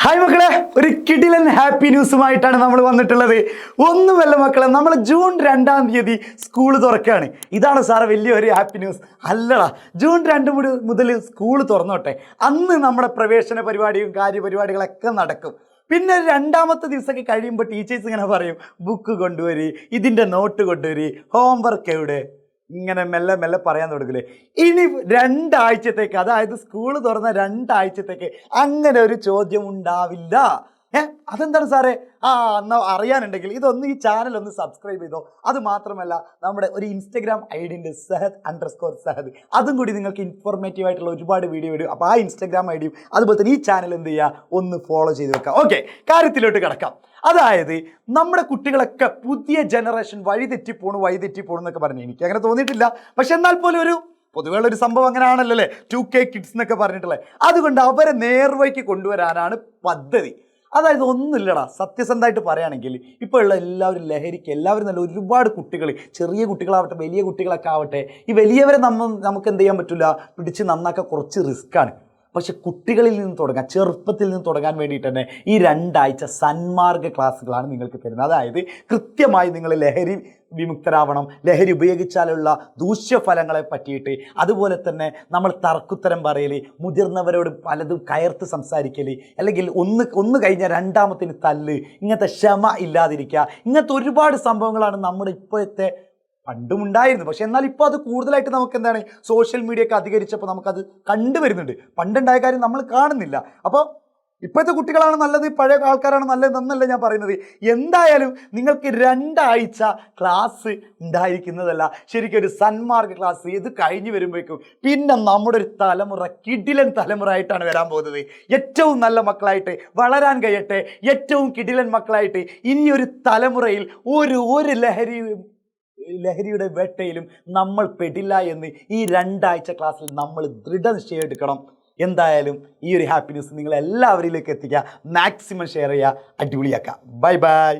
Hi മക്കളെ, ഒരു കിടിലൻ ഹാപ്പി ന്യൂസുമായിട്ടാണ് നമ്മൾ വന്നിട്ടുള്ളത്. ഒന്നുമല്ല മക്കളെ, നമ്മൾ ജൂൺ 2-ാം തീയതി സ്കൂൾ തുറക്കുകയാണ്. ഇതാണ് സാറ് വലിയൊരു ഹാപ്പി ന്യൂസ് അല്ലടാ. ജൂൺ 2 മുതൽ സ്കൂൾ തുറന്നോട്ടെ. അന്ന് നമ്മുടെ പ്രവേശന പരിപാടിയും കാര്യപരിപാടികളൊക്കെ നടക്കും. പിന്നെ രണ്ടാമത്തെ ദിവസമൊക്കെ കഴിയുമ്പോൾ ടീച്ചേഴ്സ് ഇങ്ങനെ പറയും, ബുക്ക് കൊണ്ടുവരി, ഇതിൻ്റെ നോട്ട് കൊണ്ടുവരി, ഹോംവർക്ക് എവിടെ, ഇങ്ങനെ മെല്ലെ മെല്ലെ പറയാൻ തുടങ്ങില്ലേ. ഇനി 2 ആഴ്ചത്തേക്ക്, അതായത് സ്കൂൾ തുറന്ന 2 ആഴ്ചത്തേക്ക് അങ്ങനെ ഒരു ചോദ്യം ഉണ്ടാവില്ല. അതെന്താണ് സാറേ? എന്നാൽ അറിയാനുണ്ടെങ്കിൽ ഇതൊന്ന് ഈ ചാനൽ ഒന്ന് സബ്സ്ക്രൈബ് ചെയ്തോ. അത് മാത്രമല്ല, നമ്മുടെ ഒരു ഇൻസ്റ്റഗ്രാം ID ഉണ്ട്, Sahad_Sahad. അതും കൂടി നിങ്ങൾക്ക് ഇൻഫോർമേറ്റീവ് ആയിട്ടുള്ള ഒരുപാട് വീഡിയോ വരും. അപ്പോൾ ആ ഇൻസ്റ്റഗ്രാം ID യും അതുപോലെ തന്നെ ഈ ചാനൽ എന്ത് ചെയ്യുക, ഒന്ന് ഫോളോ ചെയ്ത് വെക്കാം. ഓക്കെ, കാര്യത്തിലോട്ട് കിടക്കാം. അതായത് നമ്മുടെ കുട്ടികളൊക്കെ പുതിയ ജനറേഷൻ വഴിതെറ്റിപ്പോണു എന്നൊക്കെ പറഞ്ഞു. എനിക്ക് അങ്ങനെ തോന്നിയിട്ടില്ല, പക്ഷെ എന്നാൽ പോലും ഒരു പൊതുവെയുള്ള ഒരു സംഭവം അങ്ങനെ ആണല്ലോ 2K കിഡ്സ് എന്നൊക്കെ പറഞ്ഞിട്ടുള്ളത്. അതുകൊണ്ട് അവരെ നേർവഴിക്ക് കൊണ്ടുവരാനാണ് പദ്ധതി. അതായത് ഒന്നുമില്ലടാ, സത്യസന്ധമായിട്ട് പറയുകയാണെങ്കിൽ ഇപ്പോൾ ഉള്ള എല്ലാവരും ലഹരിക്ക്, എല്ലാവരും നല്ല ഒരുപാട് കുട്ടികൾ, ചെറിയ കുട്ടികളാവട്ടെ വലിയ കുട്ടികളൊക്കെ ആവട്ടെ, ഈ വലിയവരെ നമുക്ക് എന്ത് ചെയ്യാൻ പറ്റില്ല, പിടിച്ച് നന്നാക്കാൻ കുറച്ച് റിസ്ക്കാണ്. പക്ഷെ കുട്ടികളിൽ നിന്ന് തുടങ്ങാൻ, ചെറുപ്പത്തിൽ നിന്ന് തുടങ്ങാൻ വേണ്ടിയിട്ട് തന്നെ ഈ 2 ആഴ്ച സന്മാർഗ ക്ലാസ്സുകളാണ് നിങ്ങൾക്ക് തരുന്നത്. അതായത് കൃത്യമായി നിങ്ങൾ ലഹരി വിമുക്തരാവണം, ലഹരി ഉപയോഗിച്ചാലുള്ള ദൂഷ്യഫലങ്ങളെ പറ്റിയിട്ട്, അതുപോലെ തന്നെ നമ്മൾ തർക്കുത്തരം പറയൽ, മുതിർന്നവരോട് പലതും കയർത്ത് സംസാരിക്കൽ, അല്ലെങ്കിൽ ഒന്ന് കഴിഞ്ഞാൽ രണ്ടാമത്തിന് തല്ല്, ഇങ്ങനത്തെ ക്ഷമ ഇല്ലാതിരിക്കുക, ഇങ്ങനത്തെ ഒരുപാട് സംഭവങ്ങളാണ് നമ്മുടെ ഇപ്പോഴത്തെ, പണ്ടും ഉണ്ടായിരുന്നു. പക്ഷെ എന്നാൽ ഇപ്പോൾ അത് കൂടുതലായിട്ട് നമുക്ക് എന്താണ്, സോഷ്യൽ മീഡിയ ഒക്കെ അധികരിച്ചപ്പോൾ നമുക്കത് കണ്ടുവരുന്നുണ്ട്. പണ്ടുണ്ടായ കാര്യം നമ്മൾ കാണുന്നില്ല. അപ്പോൾ ഇപ്പോഴത്തെ കുട്ടികളാണ് നല്ലത്, പഴയ ആൾക്കാരാണ് നല്ലതെന്നല്ല ഞാൻ പറയുന്നത്. എന്തായാലും നിങ്ങൾക്ക് 2 ആഴ്ച ക്ലാസ് ഉണ്ടായിരിക്കുന്നതല്ല, ശരിക്കും ഒരു സന്മാർഗ ക്ലാസ്. ഇത് കഴിഞ്ഞ് വരുമ്പോഴേക്കും പിന്നെ നമ്മുടെ ഒരു തലമുറ കിടിലൻ തലമുറ ആയിട്ടാണ് വരാൻ പോകുന്നത്. ഏറ്റവും നല്ല മക്കളായിട്ട് വളരാൻ കഴിയട്ടെ, ഏറ്റവും കിടിലൻ മക്കളായിട്ട്. ഇനിയൊരു തലമുറയിൽ ഒരു ലഹരിയുടെ വേട്ടയിലും നമ്മൾ പെടില്ല എന്ന് ഈ 2 ആഴ്ച ക്ലാസ്സിൽ നമ്മൾ ദൃഢനിശ്ചയം എടുക്കണം. എന്തായാലും ഈ ഒരു ഹാപ്പി ന്യൂസ് നിങ്ങൾ എല്ലാവരിലേക്ക് എത്തിക്കുക, മാക്സിമം ഷെയർ ചെയ്യുക, അടിപൊളിയാക്കുക. Bye bye.